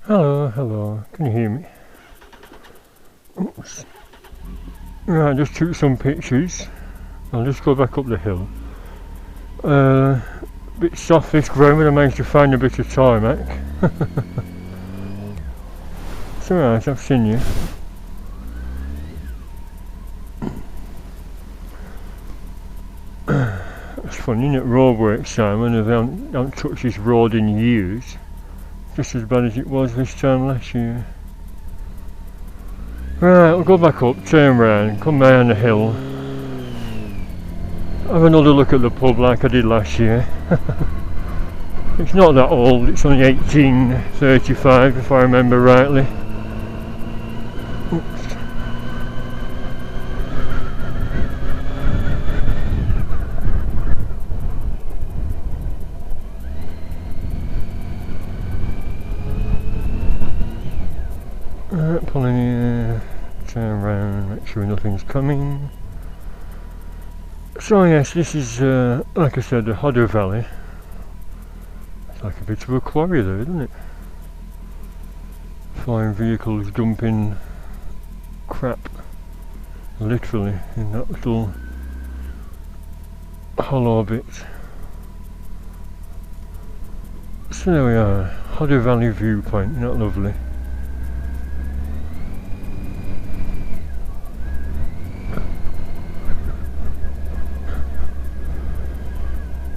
Hello, hello, can you hear me? Oops. Right, just took some pictures. I'll just go back up the hill. Bit soft this ground, but I managed to find a bit of tarmac. It's alright, I've seen you. It's funny, isn't it, roadworks time when they haven't touched this road in years. Just as bad as it was this time last year. Right, we'll go back up, turn round, come down the hill. Have another look at the pub like I did last year. It's not that old, it's only 1835 if I remember rightly. Oops. Pulling here, turn around, make sure nothing's coming. So yes, this is, like I said, the Hodder Valley. It's like a bit of a quarry there, isn't it? Flying vehicles dumping crap, literally, in that little hollow bit. So there we are, Hodder Valley viewpoint, isn't that lovely?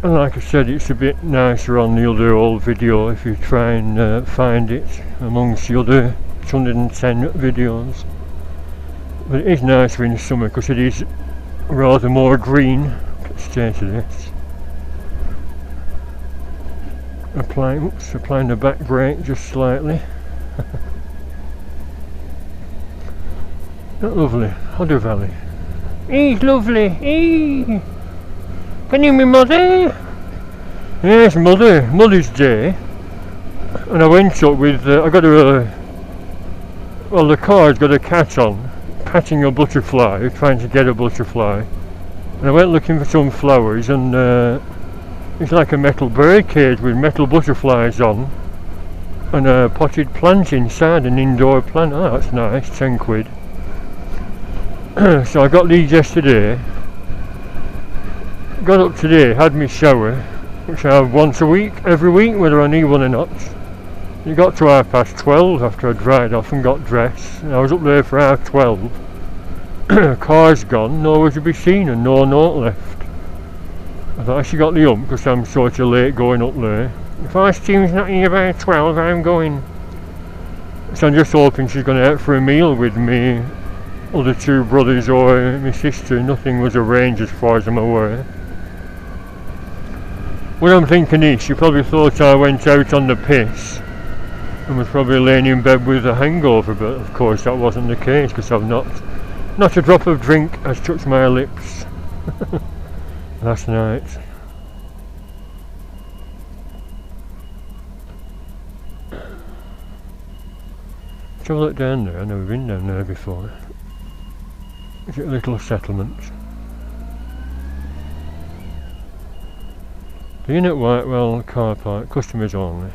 And like I said, it's a bit nicer on the other old video if you try and find it amongst the other 110 videos. But it is nicer in the summer because it is rather more green. Let's stay to this. Applying the back brake just slightly. Not lovely, Hodder Valley. He's lovely, he. Can you hear me, Mother? Yes, Mother's Day. And I went up with, I got well, the car's got a cat on, patting a butterfly, trying to get a butterfly. And I went looking for some flowers, and it's like a metal bird cage with metal butterflies on, and a potted plant inside, an indoor plant. Oh, that's nice, 10 quid. So I got these yesterday. Got up today, had my shower, which I have once a week, every week, whether I need one or not. It got to 12:30 after I dried off and got dressed, and I was up there for 12:30. Car's gone, nowhere to be seen and no note left. I thought I should got the hump because I'm sort of late going up there. If our team's not here by 12, I'm going. So I'm just hoping she's going out for a meal with me, other two brothers or my sister. Nothing was arranged as far as I'm aware. What I'm thinking is, she probably thought I went out on the piss and was probably laying in bed with a hangover, but of course that wasn't the case because I've not a drop of drink has touched my lips last night. Let's have a look down there. I've never been down there before. Is it a little settlement? The inn at Whitewell car park, customers only.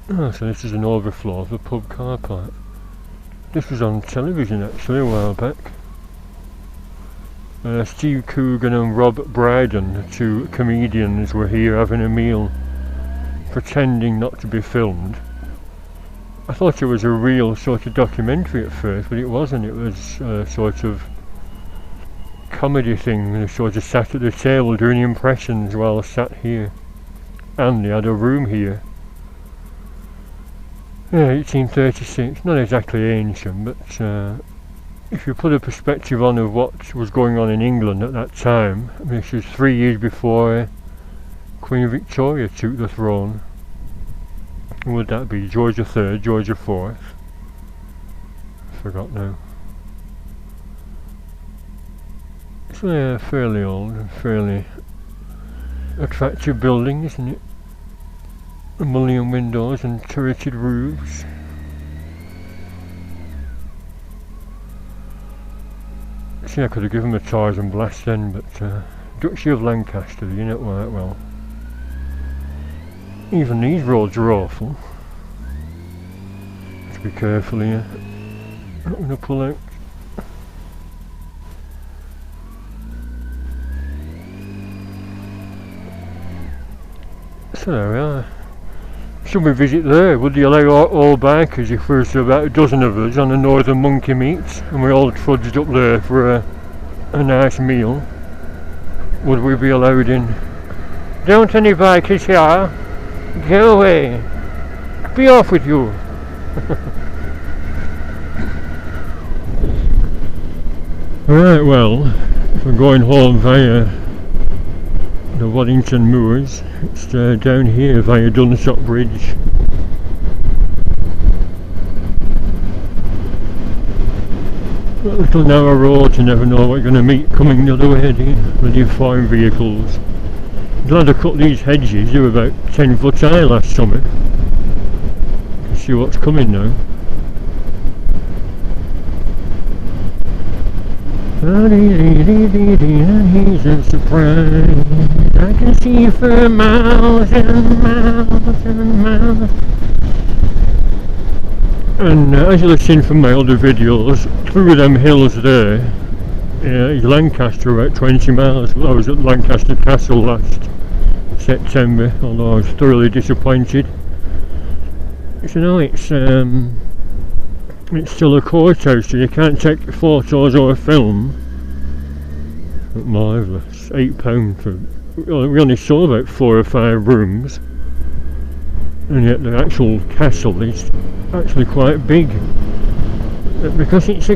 Oh, so this is an overflow of the pub car park. This was on television actually a while back. Steve Coogan and Rob Brydon, the two comedians, were here having a meal, pretending not to be filmed. I thought it was a real sort of documentary at first, but it wasn't. It was a sort of comedy thing. They sort of sat at the table doing impressions while I sat here. And they had a room here. Yeah, 1836, not exactly ancient, but if you put a perspective on of what was going on in England at that time, I mean, this was 3 years before Queen Victoria took the throne. Who would that be? George III, George IV? I forgot now. It's a fairly old and fairly attractive building, isn't it? Mullion windows and turreted roofs. See, I could have given them a Tarzan blast then, but Duchy of Lancaster, you know quite well. Even these roads are awful. Have to be careful here. I'm not going to pull out. So there we are. Should we visit there? Would you allow all bikers, if there's about a dozen of us on the Northern Monkey Meat and we all trudged up there for a nice meal? Would we be allowed in? Don't any bikers here? Go away! Be off with you! Right, well, if we're going home via the Waddington Moors, it's down here via Dunsop Bridge. A little narrow road, you never know what you're going to meet coming the other way, do you? Bloody farm vehicles. Glad I cut these hedges, they were about 10 foot high last summer. You can see what's coming now. He's a surprise. I can see for miles and miles and miles. And as you'll have seen from my other videos, through them hills there, Lancaster about 20 miles. I was at Lancaster Castle last September, although I was thoroughly disappointed. So no, it's still a courthouse, so you can't take photos or film. But marvellous. £8 for... we only saw about 4 or 5 rooms. And yet the actual castle is actually quite big. But because it's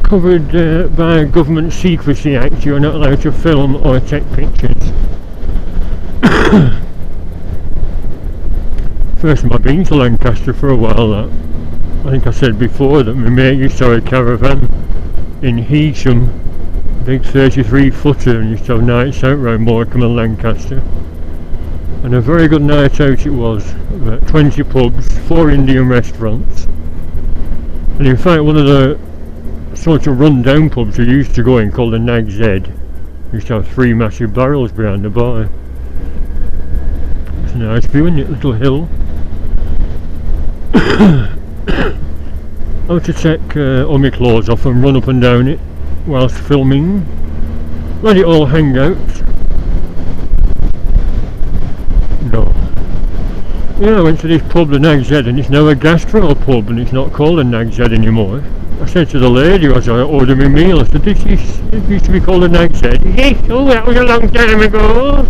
covered by a Government Secrecy Act, you're not allowed to film or take pictures. First time I've been to Lancaster for a while. I think I said before that my mate used to have a caravan in Heasham, big 33 footer, and used to have nights out round Moorcock and Lancaster. And a very good night out it was. About 20 pubs, 4 Indian restaurants. And in fact one of the sort of run down pubs we used to go in, called the Nag's Head, used to have 3 massive barrels behind the bar. It's a nice view, isn't it? Little hill. I had to take all my clothes off and run up and down it whilst filming. Let it all hang out. No. Yeah, I went to this pub, the Nag's Head, and it's now a gastro pub and it's not called the Nag's Head anymore. I said to the lady as I ordered my meal, I said, this used to be called the Nag's Head. Yes, oh that was a long time ago.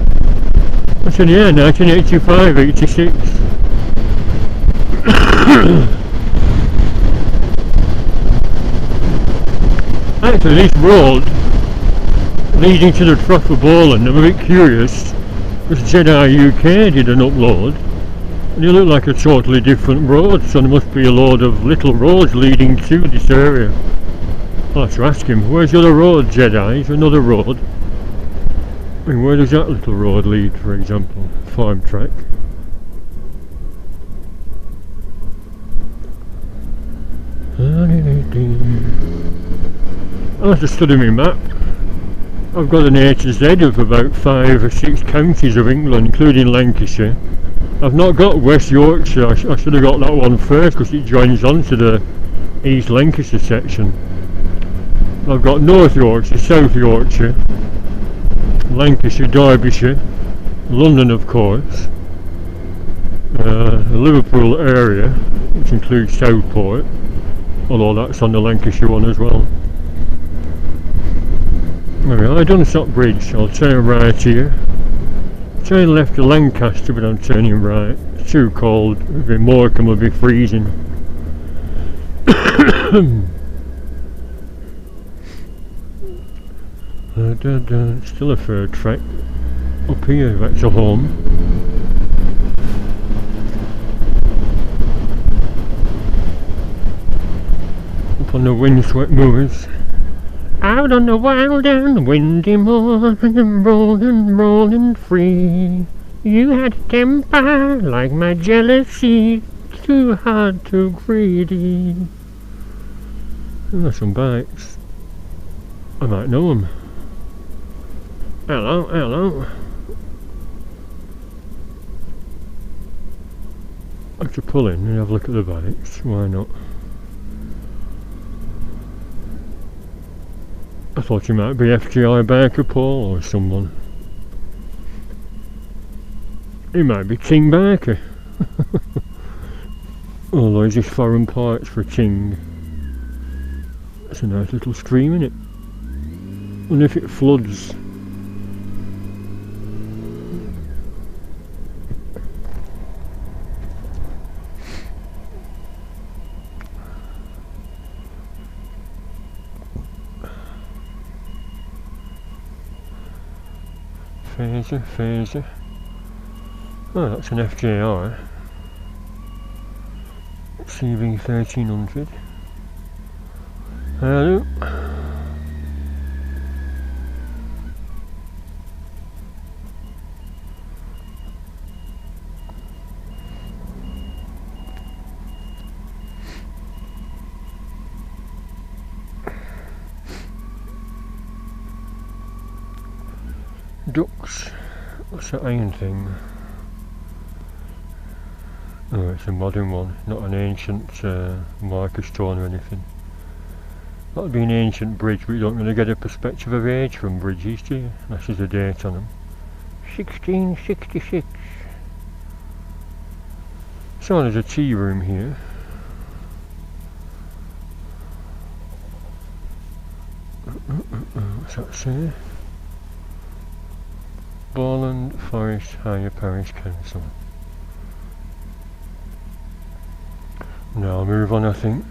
I said, yeah, 1985, 86. Actually, this road leading to the Trough of Bowland, I'm a bit curious, because Jedi UK did an upload, and it looked like a totally different road, so there must be a load of little roads leading to this area. I'll have to ask him, where's the other road, Jedi? Is there another road? I mean, where does that little road lead, for example? Farm track. I'll have to study my map. I've got an A to Z of about 5 or 6 counties of England, including Lancashire. I've not got West Yorkshire. I should have got that one first because it joins on to the East Lancashire section. I've got North Yorkshire, South Yorkshire, Lancashire, Derbyshire, London of course, the Liverpool area, which includes Southport, although that's on the Lancashire one as well. Anyway, I done Dunsop Bridge. I'll turn right here. Turn left to Lancaster, but I'm turning right. It's too cold. It'll be Moorcock, will be freezing. Still a fair trek up here back to home. Up on the windswept moors. Out on the wild and windy moor, rolling, rolling free. You had a temper like my jealousy, too hard, too greedy. Oh, some bikes. I might know them. Hello, hello. I have to pull in and have a look at the bikes, why not? I thought you might be FGI Biker Paul or someone. He might be King Biker. Although he's just foreign parts for King. It's a nice little stream, isn't it? And if it floods. Phaser. Oh, that's an FJR. CV 1300. Hello. Ducks. What's that iron thing? Oh, it's a modern one, not an ancient marker stone or anything. That would be an ancient bridge, but you don't really get a perspective of age from bridges, do you? Unless there's a date on them. 1666. So there's a tea room here. What's that say? Borland Forest Higher Parish Council. Now I'll move on, I think.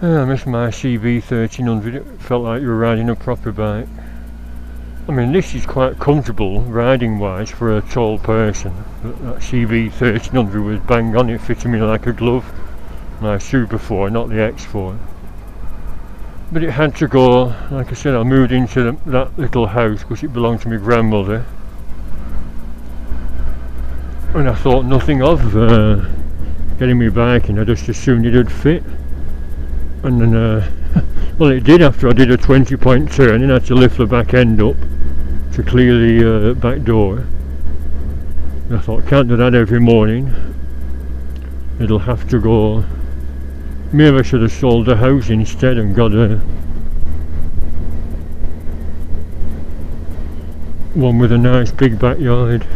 I missed my CB 1300. It felt like you were riding a proper bike. I mean, this is quite comfortable riding wise for a tall person. That CB 1300 was bang on, it fitted me like a glove. My Super 4, not the X4. But it had to go. Like I said, I moved into that little house because it belonged to my grandmother. And I thought nothing of getting me bike in. I just assumed it'd fit. And then, well, it did after I did a 20-point turn and had to lift the back end up to clear the back door. And I thought, can't do that every morning. It'll have to go. Maybe I should have sold the house instead and got a one with a nice big backyard.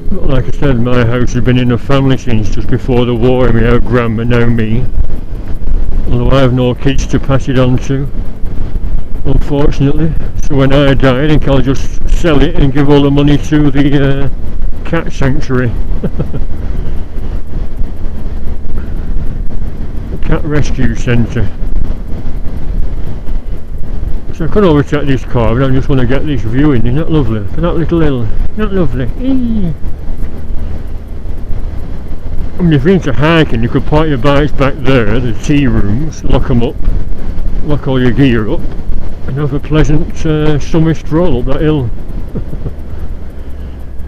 But like I said, my house has been in the family since just before the war. My old grandma, now me. Although I have no kids to pass it on to, unfortunately. So when I die, I think I'll just sell it and give all the money to the cat sanctuary. Cat rescue centre. So I could always take this car, but I just want to get this view in. Isn't that lovely? For that little hill. Isn't that lovely? Eee. I mean, if you're into hiking, you could park your bikes back there, the tea rooms, lock them up, lock all your gear up, and have a pleasant summer stroll up that hill.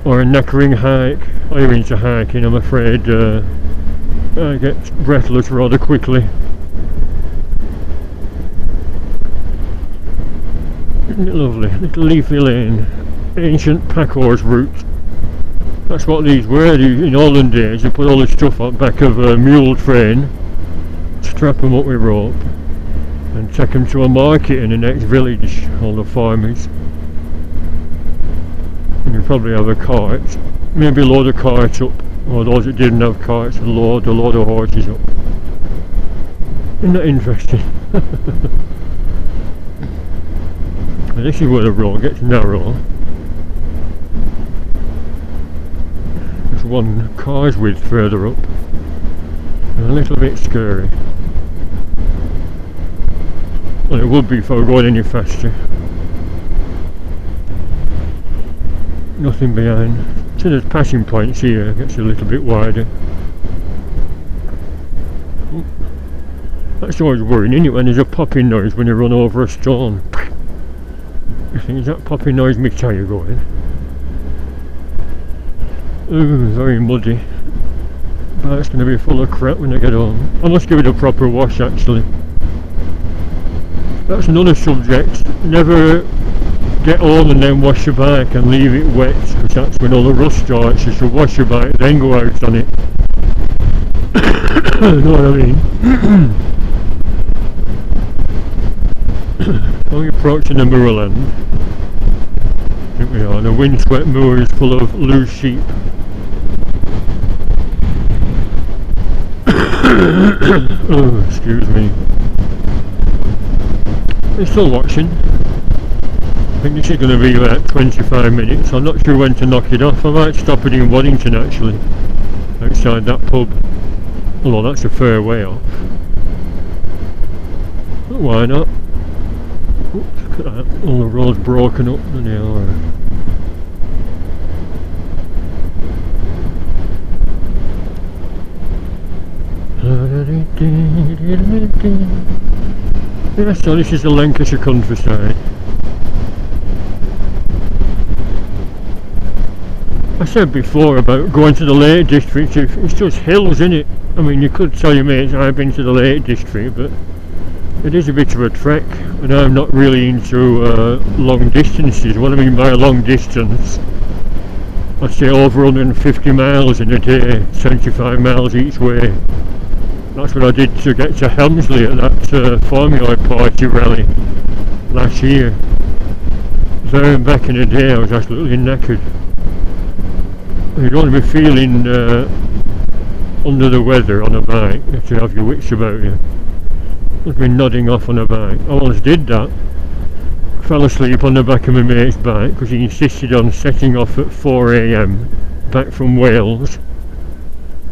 Or a knackering hike. I'm into hiking, I'm afraid. I get breathless rather quickly. Isn't it lovely? Little leafy lane. Ancient pack horse route. That's what these were in olden days. They put all the stuff on the back of a mule train, strap them up with rope, and take them to a market in the next village, all the farmers. And you probably have a cart, maybe load a cart up. Or those that didn't have carts, load of horses up. Isn't that interesting? And this is where the road gets narrow. There's one car's width further up. And a little bit scary. Well, it would be if I were going any faster. Nothing behind. So there's passing points here, it gets a little bit wider. That's always worrying, isn't it, when there's a popping noise when you run over a stone. You think, is that popping noise my tyre going? Ooh, very muddy. Bike's going to be full of crap when I get home. I must give it a proper wash actually. That's another subject. Never get home and then wash your bike and leave it wet, because that's when all the rust starts. You should wash your bike, then go out on it. You know what I mean? Are we approaching the moorland? I think we are. The windswept moor is full of loose sheep. Oh, excuse me. They're still watching. I think this is going to be about 25 minutes. I'm not sure when to knock it off. I might stop it in Waddington actually, outside that pub. Although that's a fair way off. But why not? Oops, look at that. All the roads broken up and they are. Yeah, so this is the Lancashire countryside. I said before about going to the Lake District, it's just hills, isn't it? I mean, you could tell your mates I've been to the Lake District, but it is a bit of a trek, and I'm not really into long distances. What I mean by a long distance, I'd say over 150 miles in a day, 75 miles each way. That's what I did to get to Helmsley at that Formula Party rally last year. There and back in a day I was absolutely knackered. You don't want to be feeling under the weather on a bike. You have to have your wits about you. I've been nodding off on a bike. I once did that. Fell asleep on the back of my mate's bike because he insisted on setting off at 4 AM back from Wales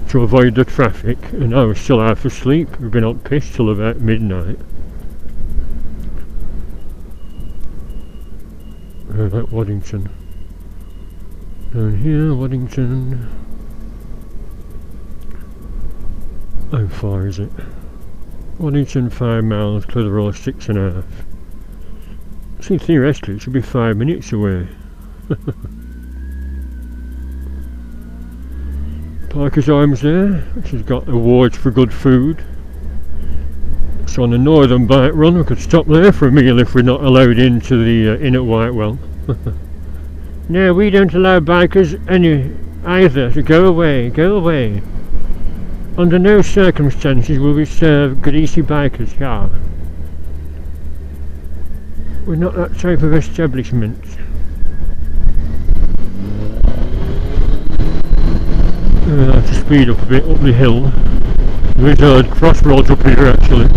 to avoid the traffic, and I was still half asleep. We've been on piss till about midnight. Like Waddington. Down here, Waddington. How far is it? Waddington 5 miles, Clitheroe 6.5. See, theoretically it should be 5 minutes away. Parker's Arms there, which has got awards for good food. So on the northern bike run we could stop there for a meal if we're not allowed into the inn at Whitewell. No, we don't allow bikers either, so go away, go away. Under no circumstances will we serve greasy bikers here. We're not that type of establishment. I have to speed up a bit up the hill. There's crossroads up here actually.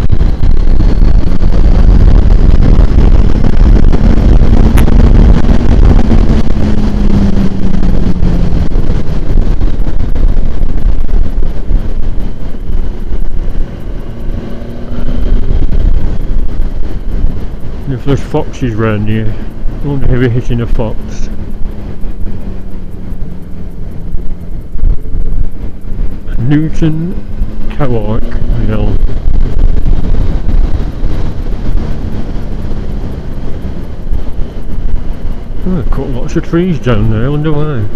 If there's foxes round here, I wonder if we're hitting a fox. Newton Cowark Hill. Oh, they've cut lots of trees down there, I wonder why.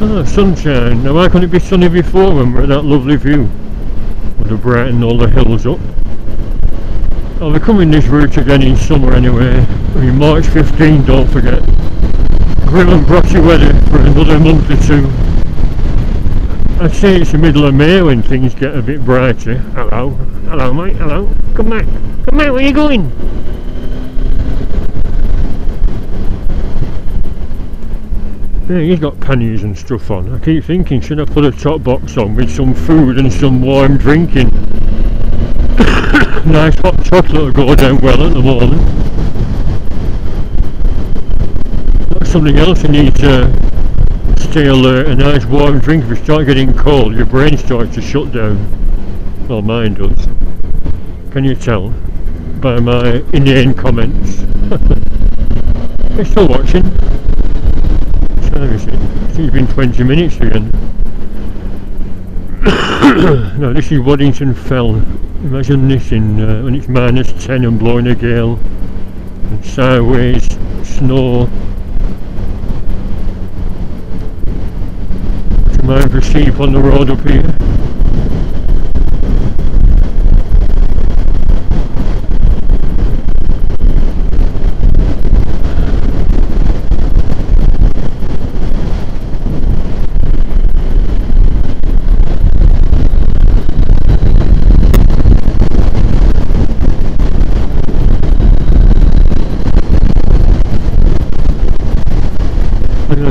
Ah, sunshine. Now why couldn't it be sunny before when we're at that lovely view? Would have brightened all the hills up. I'll be coming this route again in summer anyway. I mean March 15, don't forget. Grim and brotty weather for another month or two. I'd say it's the middle of May when things get a bit brighter. Hello, hello mate, hello. Come back, where are you going? Yeah, he's got panniers and stuff on. I keep thinking, should I put a top box on with some food and some warm drinking? Nice hot chocolate will go down well at the morning. That's something else you need to stay alert. A nice warm drink. If you start getting cold, your brain starts to shut down. Well, mine does. Can you tell by my inane comments? They're still watching. I think it's been 20 minutes again. Now this is Waddington Fell. Imagine this in when it's -10 and blowing a gale and sideways snow. To mind for sheep on the road up here.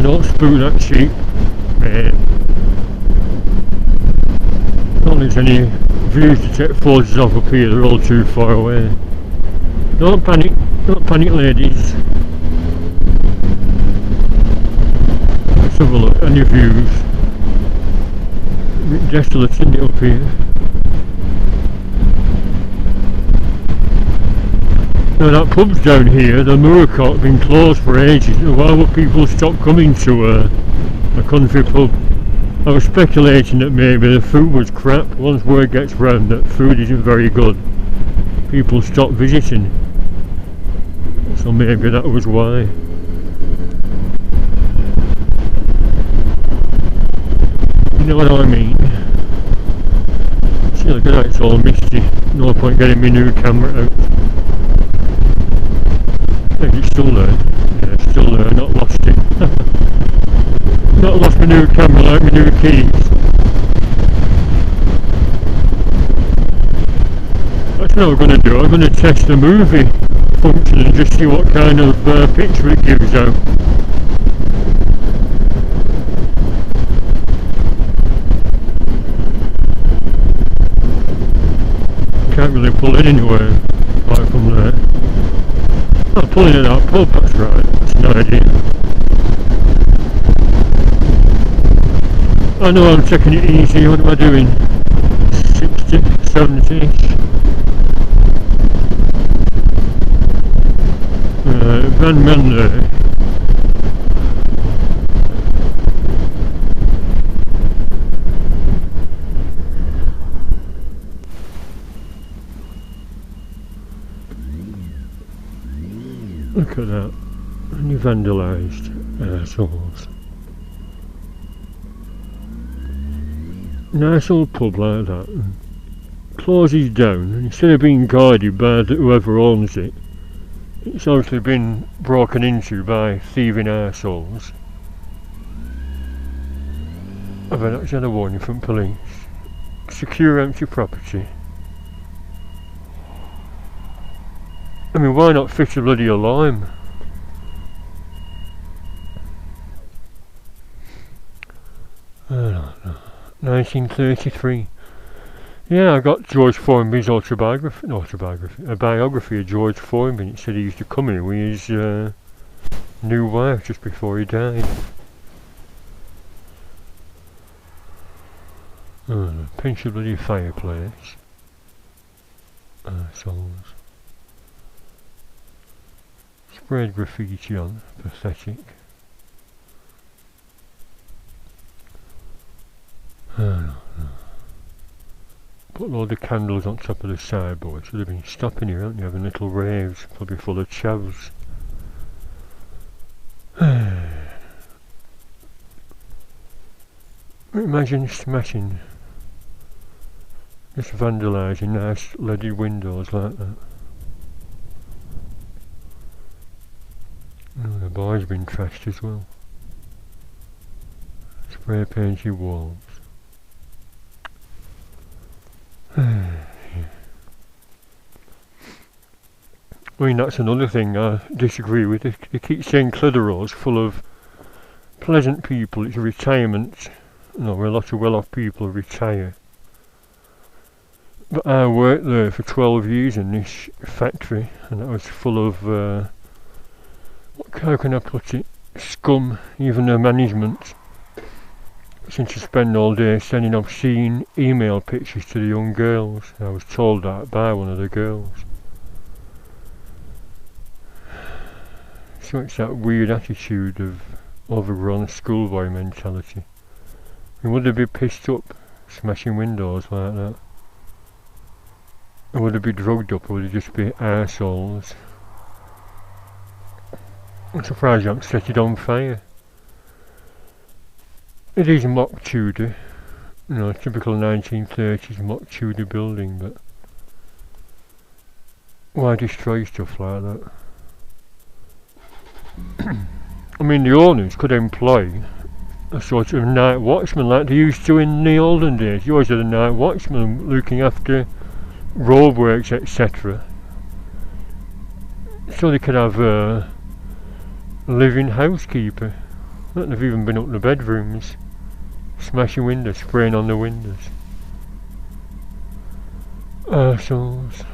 Don't spook that sheep, mate. Don't there's any views to take photos of up here, they're all too far away. Don't panic ladies. Let's have a look, any views. A bit desolate, isn't it, up here? Now that pub's down here, the Moorcock, been closed for ages. Why would people stop coming to a country pub? I was speculating that maybe the food was crap. Once word gets round that food isn't very good, people stop visiting. So maybe that was why. You know what I mean? See, look at that, it's all misty. No point getting my new camera out. It's still there. Yeah, it's still there, not lost it. Not lost my new camera like my new keys. That's what I'm going to do. I'm going to test the movie function and just see what kind of picture it gives out. Can't really pull it anywhere apart from there. I'm pulling it out pub, that's right, that's an idea. I know I'm taking it easy, what am I doing? 60, 70-ish. Van Man there. Look at that, and you vandalised assholes. Nice old pub like that, and closes down, and instead of being guarded by whoever owns it, it's obviously been broken into by thieving assholes. I've actually had a warning from police. Secure empty property. I mean, why not fit a bloody alarm? I don't know. 1933. Yeah, I got George Formby's a biography of George Formby. It said he used to come here with his new wife just before he died. Pinch a bloody fireplace. Assholes. Sprayed graffiti on, pathetic. Put all the candles on top of the sideboard, so they've been stopping here, haven't they, having little raves, probably full of chavs. Imagine smashing, just vandalising nice leaded windows like that. Oh, the bar's been trashed as well. Spray painted walls. Yeah. I mean, that's another thing I disagree with. They keep saying Clitheroe's full of pleasant people, it's a retirement, where a lot of well-off people retire. But I worked there for 12 years in this factory, and it was full of how can I put it, scum, even the management. Since I spend all day sending obscene email pictures to the young girls. I was told that by one of the girls. So it's that weird attitude of overgrown schoolboy mentality. I mean, would they be pissed up smashing windows like that. Would it be drugged up or would it just be arseholes? I'm surprised you haven't set it on fire. It is mock Tudor, you know, typical 1930s mock Tudor building, but why destroy stuff like that? I mean, the owners could employ a sort of night watchman like they used to in the olden days. You always had a night watchman looking after roadworks, etc. So they could have a living housekeeper. Look, they've even been up the bedrooms, smashing windows, spraying on the windows. Arseholes.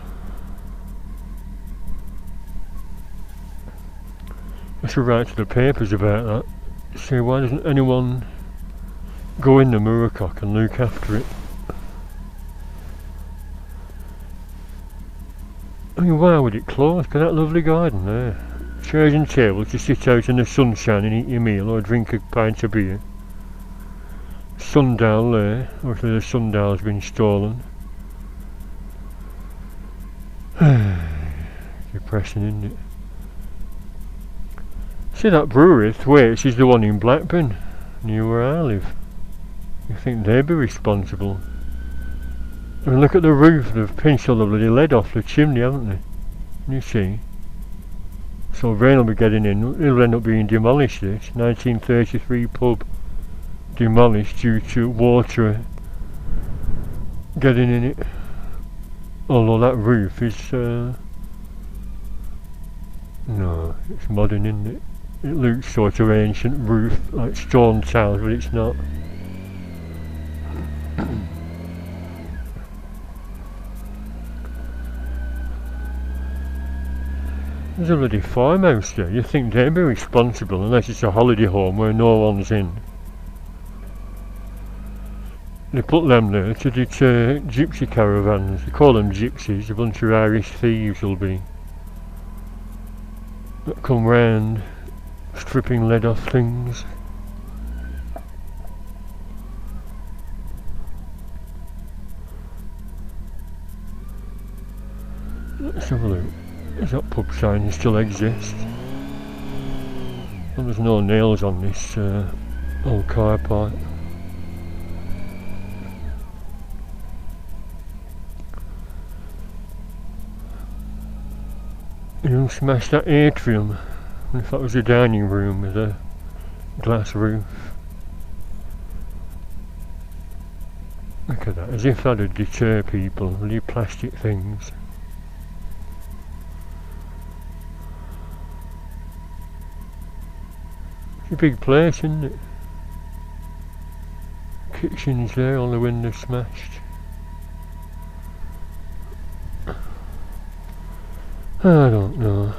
I should write to the papers about that. Say, why doesn't anyone go in the Moorcock and look after it? I mean, why would it close? Look at that lovely garden there. Chairs and tables to sit out in the sunshine and eat your meal or drink a pint of beer. Sundial there. Obviously the sundial's been stolen. Depressing, isn't it? See, that brewery, Thwaites, is the one in Blackburn, near where I live. You think they'd be responsible? I mean, look at the roof, they've pinched all the bloody lead off the chimney, haven't they? You see? So rain will be getting in, it'll end up being demolished, this 1933 pub demolished due to water getting in it. Although that roof is, no, it's modern, isn't it? It looks sort of ancient roof, like stone tiles, but it's not. There's a bloody farmhouse there. You think they'd be responsible unless it's a holiday home where no one's in. They put them there to deter gypsy caravans. They call them gypsies, a bunch of Irish thieves will be. That come round stripping lead off things. Let's have a look. Does that pub sign still exist? Well, there's no nails on this old car park. You smashed that atrium. If that was a dining room with a glass roof. Look at that, as if that'd deter people with your plastic things. It's a big place, isn't it? Kitchen's there, all the windows smashed. I don't know.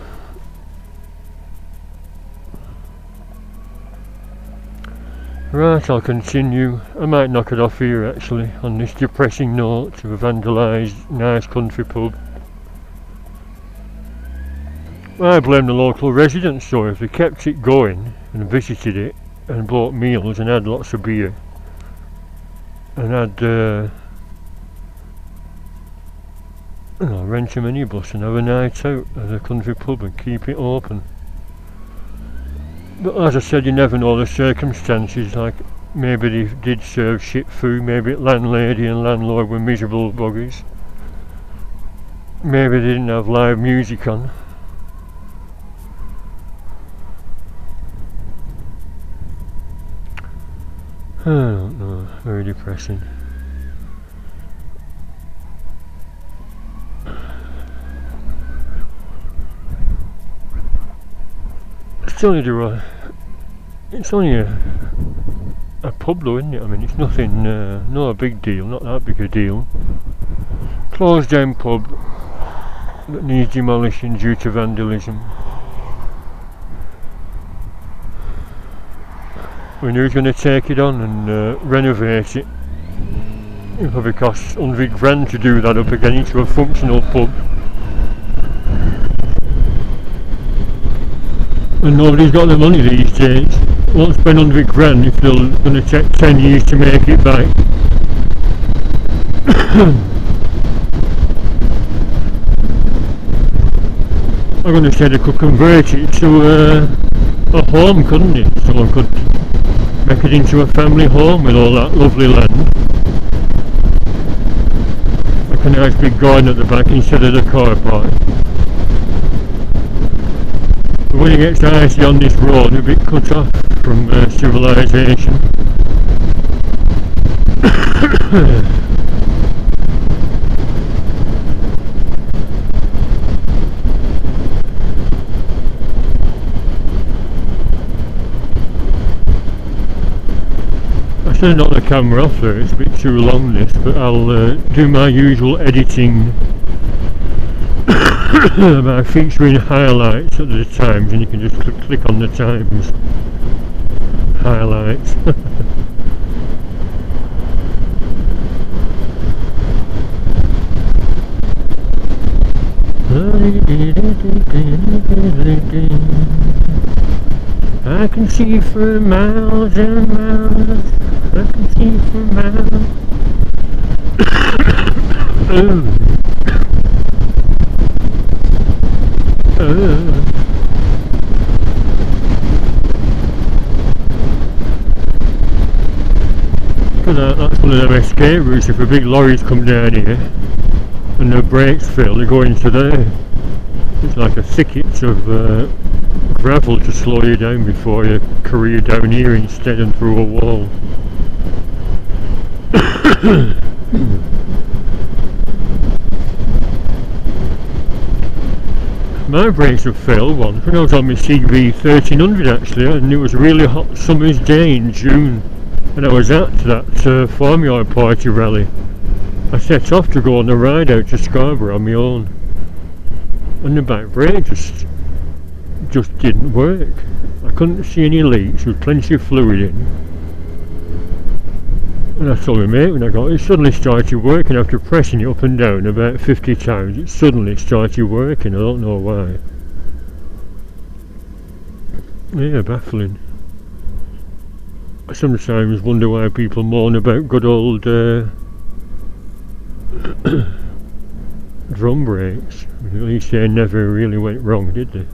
Right, I'll continue. I might knock it off here actually, on this depressing note of a vandalised nice country pub. I blame the local residents though. If they kept it going and visited it and bought meals and had lots of beer and had you know, rent a minibus and have a night out at a country pub and keep it open. But as I said, you never know the circumstances, like maybe they did serve shit food, maybe the landlady and landlord were miserable buggers. Maybe they didn't have live music on. I don't know, very depressing. It's only a pub though, isn't it? I mean, it's nothing, not a big deal, not that big a deal. Closed down pub that needs demolishing due to vandalism. We knew he was going to take it on and renovate it. It probably costs 100 grand to do that up again into a functional pub. And nobody's got the money these days. Won't spend 100 grand if they're going to take 10 years to make it back. I'm going to say they could convert it to a home, couldn't it? Someone could make it into a family home with all that lovely land. Like a nice big garden at the back instead of the car park. But when it gets icy on this road, a bit cut off from civilization. I should have knocked the camera off there, it's a bit too long this, but I'll do my usual editing by featuring highlights at the times, and you can just click on the times highlights. I can see for miles and miles. I can see for miles. That's one of them escape routes. If a big lorries come down here and the brakes fail, they go into there. It's like a thicket of gravel to slow you down before you career down here instead and through a wall. My brakes have failed once when I was on my CB 1300 actually, and it was a really hot summer's day in June, and I was at that farmyard party rally. I set off to go on a ride out to Scarborough on my own, and the back brake just didn't work. I couldn't see any leaks with plenty of fluid in. And I told my mate when I got it, suddenly started working after pressing it up and down about 50 times. It suddenly started working, I don't know why. Yeah, baffling. I sometimes wonder why people moan about good old drum brakes. At least they never really went wrong, did they?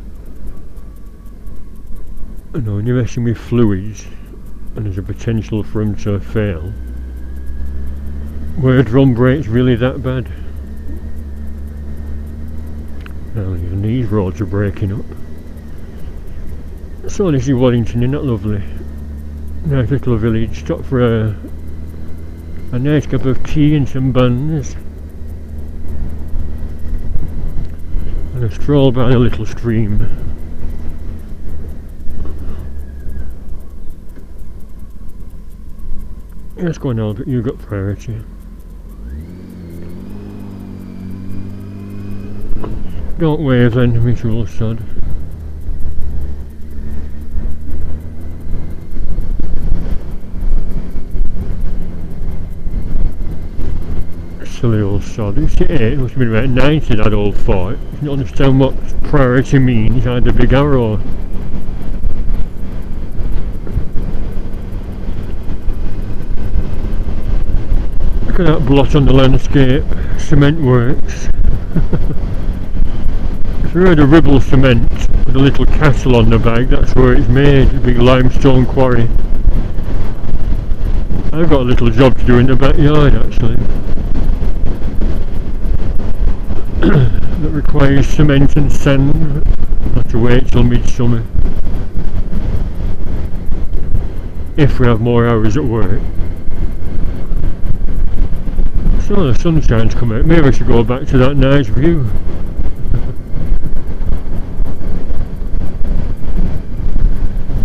I know, when you're messing with fluids and there's a potential for them to fail, were drum brakes really that bad? Now even these roads are breaking up. So this is Waddington, isn't that lovely? Nice little village. Stop for a nice cup of tea and some buns, and a stroll by the little stream. Let's go on, Albert, you've got priority. Don't wave then, miserable sod. Silly old sod. It's 8, it must have been about 90 that old fort. You don't understand what priority means, I had a big arrow. Look at that blot on the landscape. Cement works. If you heard of Ribble cement with a little castle on the back, that's where it's made, a big limestone quarry. I've got a little job to do in the backyard actually. That requires cement and sand. I'll have to wait till midsummer. If we have more hours at work. So the sunshine's come out. Maybe I should go back to that nice view.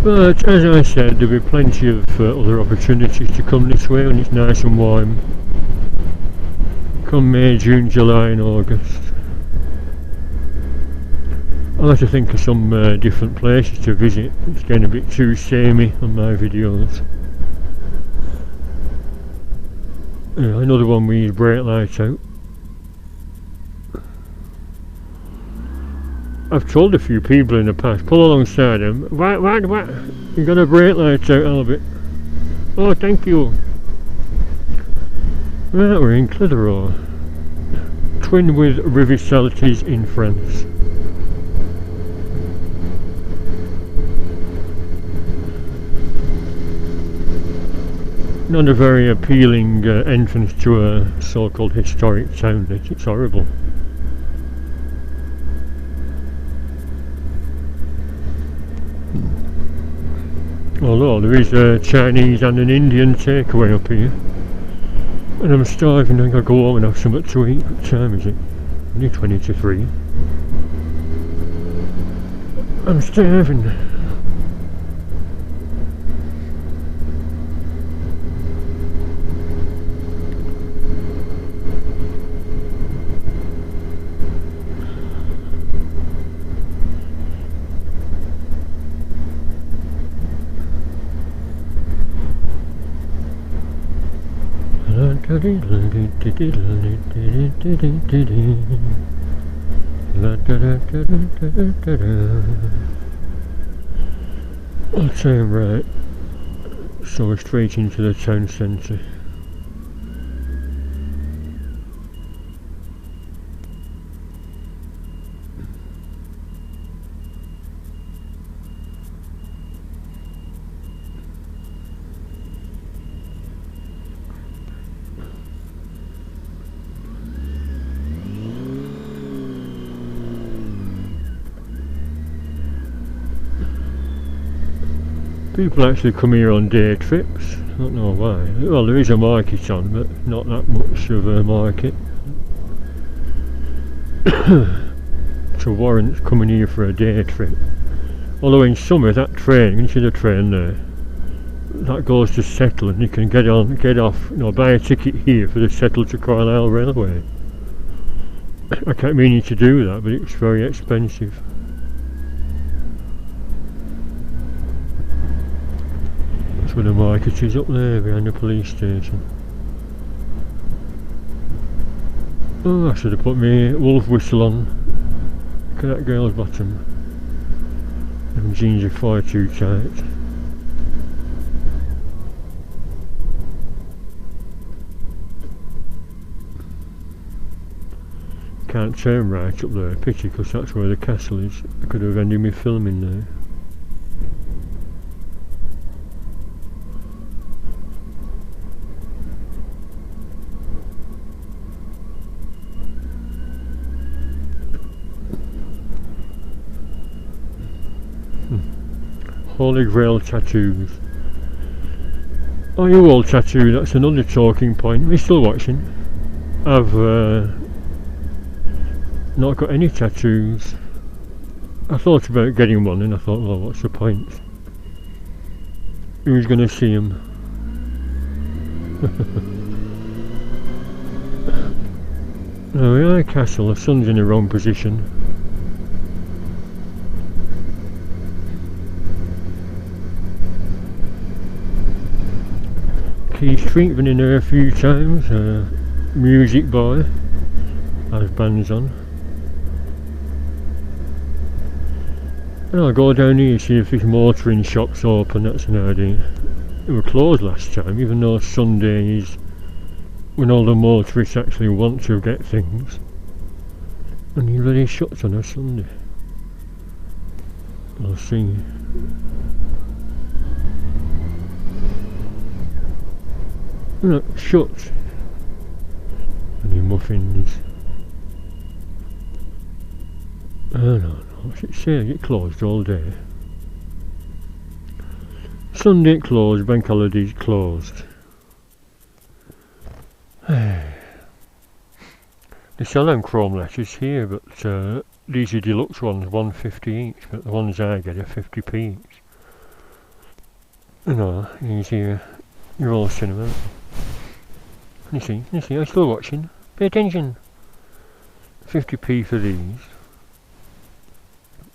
But as I said, there'll be plenty of other opportunities to come this way when it's nice and warm. Come May, June, July and August. I'll have to think of some different places to visit. It's getting a bit too samey on my videos. Yeah, another one with brake lights out. I've told a few people in the past, pull alongside them. What? You got a brake lights out, Albert. Oh, thank you. Right, we're in Clitheroe, twin with Rivisaltes in France. Not a very appealing entrance to a so-called historic town. It's horrible. Although there is a Chinese and an Indian takeaway up here. And I'm starving, I gotta go home and have something to eat. What time is it? Only 20 to 3. I'm starving. I'll turn right, so we're straight into the town centre. People actually come here on day trips, I don't know why. Well, there is a market on, but not that much of a market to warrant coming here for a day trip. Although in summer that train, you can see the train there, that goes to Settle, and you can get off, buy a ticket here for the Settle to Carlisle Railway. I can't mean you to do that, but it's very expensive. Where the market is, up there behind the police station. Oh, I should have put my wolf whistle on. Look at that girl's bottom. Them jeans are far too tight. Can't turn right up there, pity, because that's where the castle is. I could have ended me filming there. Holy Grail tattoos. Are you all tattooed? That's another talking point. Are you still watching? I've not got any tattoos. I thought about getting one and I thought, well, what's the point? Who's going to see them? Now we are castle, the sun's in the wrong position. Key Street, been in there a few times. Music bar has bands on. And I'll go down here, see if this motoring shop's open. That's an idea. They were closed last time, even though Sunday is when all the motorists actually want to get things, and he really shuts on a Sunday. I'll see. Look, shut. Any muffins? Oh no, what's it say? It closed all day. Sunday closed, bank holidays closed. They sell them chrome letters here, but these are deluxe ones, $1.50 each, but the ones I get are 50p each. No, these here, you're all cinema. You see, are you still watching? Pay attention. 50p for these.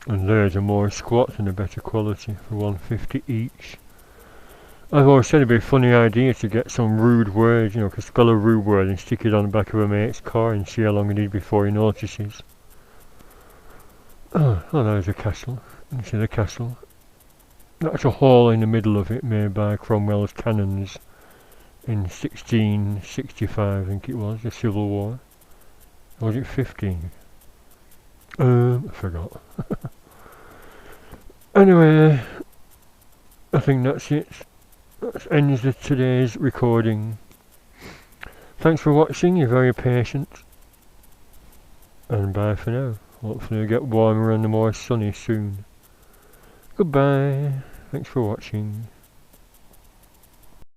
And there's a more squat and a better quality for $1.50 each. I've always said it'd be a funny idea to get some rude words, because spell a rude word and stick it on the back of a mate's car and see how long it is before he notices. Oh, there's a castle. You see the castle? That's a hall in the middle of it made by Cromwell's cannons in 1665, I think it was, the Civil War. Or was it 15? I forgot. Anyway, I think that's it. That ends today's recording. Thanks for watching, you're very patient. And bye for now. Hopefully it'll get warmer and more sunny soon. Goodbye. Thanks for watching.